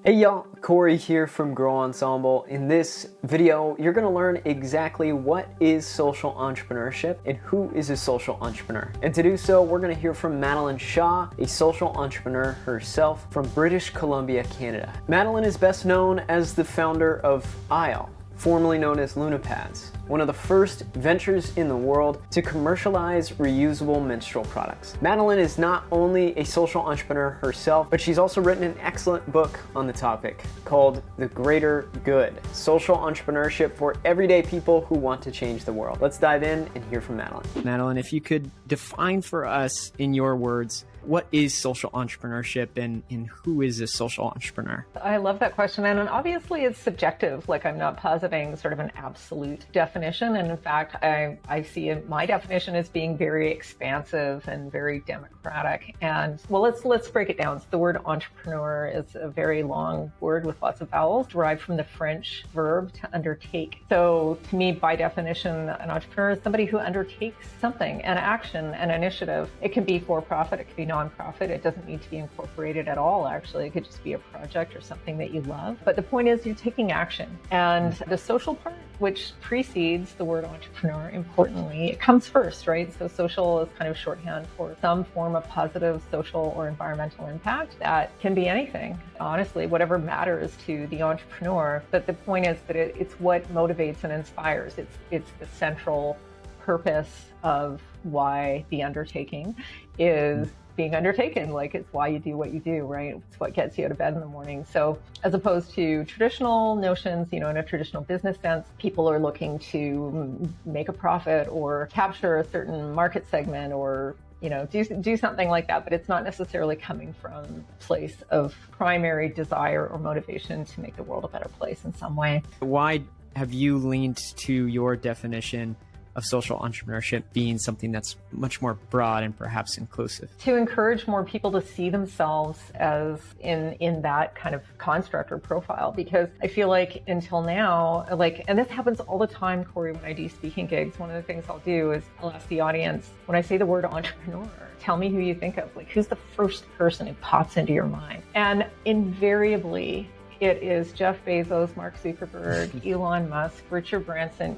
Hey y'all, Corey here from Grow Ensemble. In this video, you're gonna learn exactly what is social entrepreneurship and who is a social entrepreneur. And to do so, we're gonna hear from Madeline Shaw, a social entrepreneur herself from British Columbia, Canada. Madeline is best known as the founder of Isle, formerly known as Lunapads, one of the first ventures in the world to commercialize reusable menstrual products. Madeline is not only a social entrepreneur herself, but she's also written an excellent book on the topic called The Greater Good: Social Entrepreneurship for Everyday People Who Want to Change the World. Let's dive in and hear from Madeline. Madeline, if you could define for us in your words, what is social entrepreneurship and who is a social entrepreneur? I love that question. And obviously it's subjective. Like, I'm not positing sort of an absolute definition. And in fact, I see my definition as being very expansive and very democratic. And well, let's break it down. So the word entrepreneur is a very long word with lots of vowels, derived from the French verb to undertake. So to me, by definition, an entrepreneur is somebody who undertakes something, an action, an initiative. It can be for profit, it can be nonprofit. It doesn't need to be incorporated at all, actually. It could just be a project or something that you love. But the point is, you're taking action. And the social part, which precedes the word entrepreneur, importantly, it comes first, right? So social is kind of shorthand for some form of positive social or environmental impact. That can be anything, honestly, whatever matters to the entrepreneur. But the point is that it's what motivates and inspires. It's the central purpose of why the undertaking is being undertaken. Like, it's why you do what you do, right? It's what gets you out of bed in the morning. So as opposed to traditional notions, in a traditional business sense, people are looking to make a profit or capture a certain market segment or do something like that, but it's not necessarily coming from a place of primary desire or motivation to make the world a better place in some way. Why have you leaned to your definition of social entrepreneurship being something that's much more broad and perhaps inclusive? To encourage more people to see themselves as in that kind of construct or profile, because I feel like until now, and this happens all the time, Corey, when I do speaking gigs, one of the things I'll do is I'll ask the audience, when I say the word entrepreneur, tell me who you think of, who's the first person who pops into your mind? And invariably, it is Jeff Bezos, Mark Zuckerberg, Elon Musk, Richard Branson,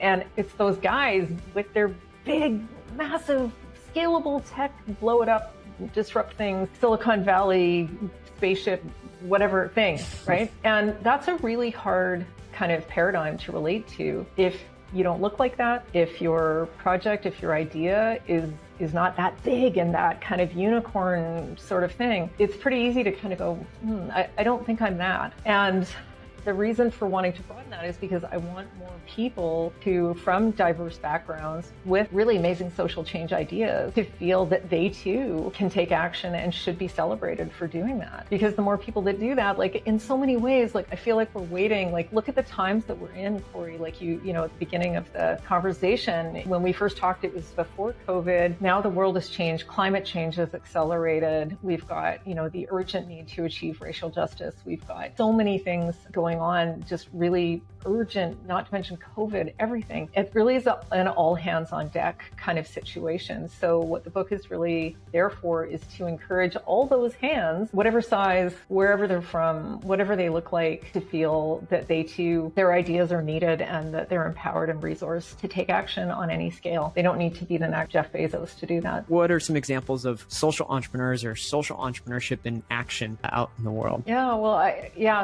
and it's those guys with their big, massive, scalable tech, blow it up, disrupt things, Silicon Valley, spaceship, whatever thing, right? And that's a really hard kind of paradigm to relate to if you don't look like that, if your project, if your idea is not that big and that kind of unicorn sort of thing. It's pretty easy to kind of go, I don't think I'm that. And the reason for wanting to broaden that is because I want more people from diverse backgrounds with really amazing social change ideas to feel that they too can take action and should be celebrated for doing that. Because the more people that do that, in so many ways, I feel like we're waiting, look at the times that we're in, Corey, you at the beginning of the conversation, when we first talked, it was before COVID. Now the world has changed. Climate change has accelerated. We've got, the urgent need to achieve racial justice. We've got so many things going on, just really urgent, not to mention COVID, everything. It really is an all hands on deck kind of situation. So what the book is really there for is to encourage all those hands, whatever size, wherever they're from, whatever they look like, to feel that they too, their ideas are needed and that they're empowered and resourced to take action on any scale. They don't need to be the next Jeff Bezos to do that. What are some examples of social entrepreneurs or social entrepreneurship in action out in the world?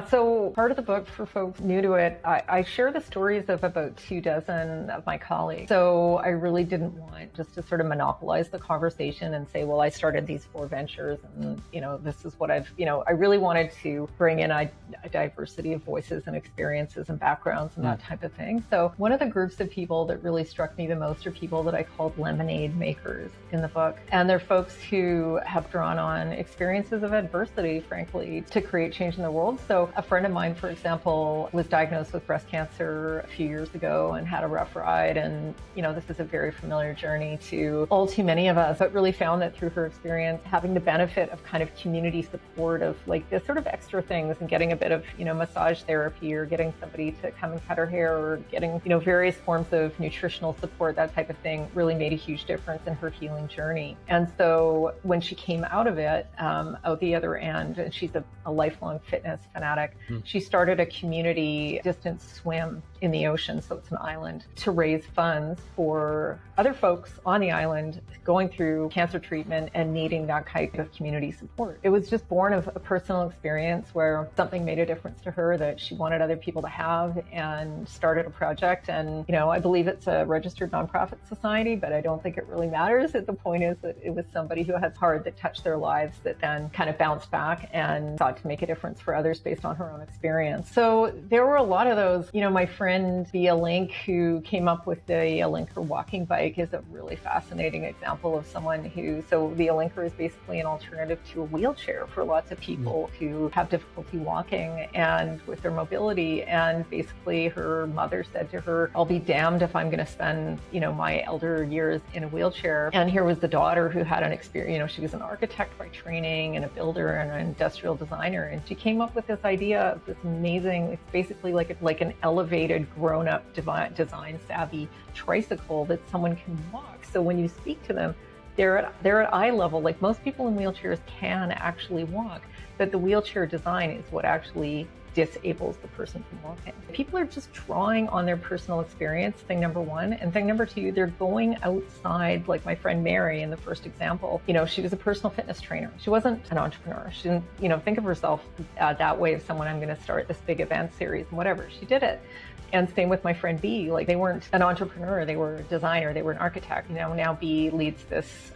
So part of the book, for folks new to it, I share the stories of about 24 of my colleagues. So I really didn't want just to sort of monopolize the conversation and say, well, I started these 4 ventures and, this is what I really wanted to bring in a diversity of voices and experiences and backgrounds and that type of thing. So one of the groups of people that really struck me the most are people that I called lemonade makers in the book. And they're folks who have drawn on experiences of adversity, frankly, to create change in the world. So a friend of mine, for example, example, was diagnosed with breast cancer a few years ago and had a rough ride. And, you know, this is a very familiar journey to all too many of us, but really found that through her experience, having the benefit of kind of community support of like this sort of extra things and getting a bit of, you know, massage therapy or getting somebody to come and cut her hair or getting, you know, various forms of nutritional support, that type of thing really made a huge difference in her healing journey. And so when she came out of it, out the other end, and she's a lifelong fitness fanatic, she started a community distance swim in the ocean, so it's an island, to raise funds for other folks on the island going through cancer treatment and needing that kind of community support. It was just born of a personal experience where something made a difference to her that she wanted other people to have, and started a project. And, you know, I believe it's a registered nonprofit society, but I don't think it really matters. The point is that it was somebody who has heart that touched their lives that then kind of bounced back and sought to make a difference for others based on her own experience. So there were a lot of those. You know, my friend Via Link, who came up with the Linker walking bike, is a really fascinating example of someone who, so the Linker is basically an alternative to a wheelchair for lots of people who have difficulty walking and with their mobility. And basically her mother said to her, I'll be damned if I'm going to spend, you know, my elder years in a wheelchair. And here was the daughter who had an experience, you know, she was an architect by training and a builder and an industrial designer. And she came up with this idea of this amazing, it's basically like an elevated grown-up design savvy tricycle that someone can walk. So when you speak to them, they're at eye level. Like most people in wheelchairs can actually walk, but the wheelchair design is what actually disables the person from walking. People are just drawing on their personal experience, thing number one. And thing number two, they're going outside, like my friend Mary in the first example. You know, she was a personal fitness trainer. She wasn't an entrepreneur. She didn't, you know, think of herself that way, of someone, I'm going to start this big event series and whatever. She did it. And same with my friend B, like they weren't an entrepreneur, they were a designer, they were an architect. You know, now B leads this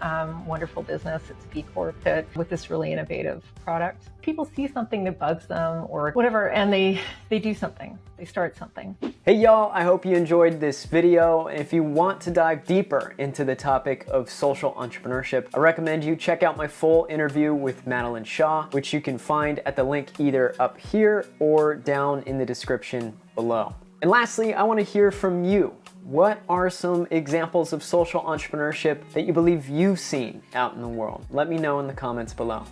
wonderful business, it's B Corp, with this really innovative product. People see something that bugs them or whatever, and they do something, they start something. Hey y'all, I hope you enjoyed this video. If you want to dive deeper into the topic of social entrepreneurship, I recommend you check out my full interview with Madeline Shaw, which you can find at the link either up here or down in the description below. And lastly, I want to hear from you. What are some examples of social entrepreneurship that you believe you've seen out in the world? Let me know in the comments below.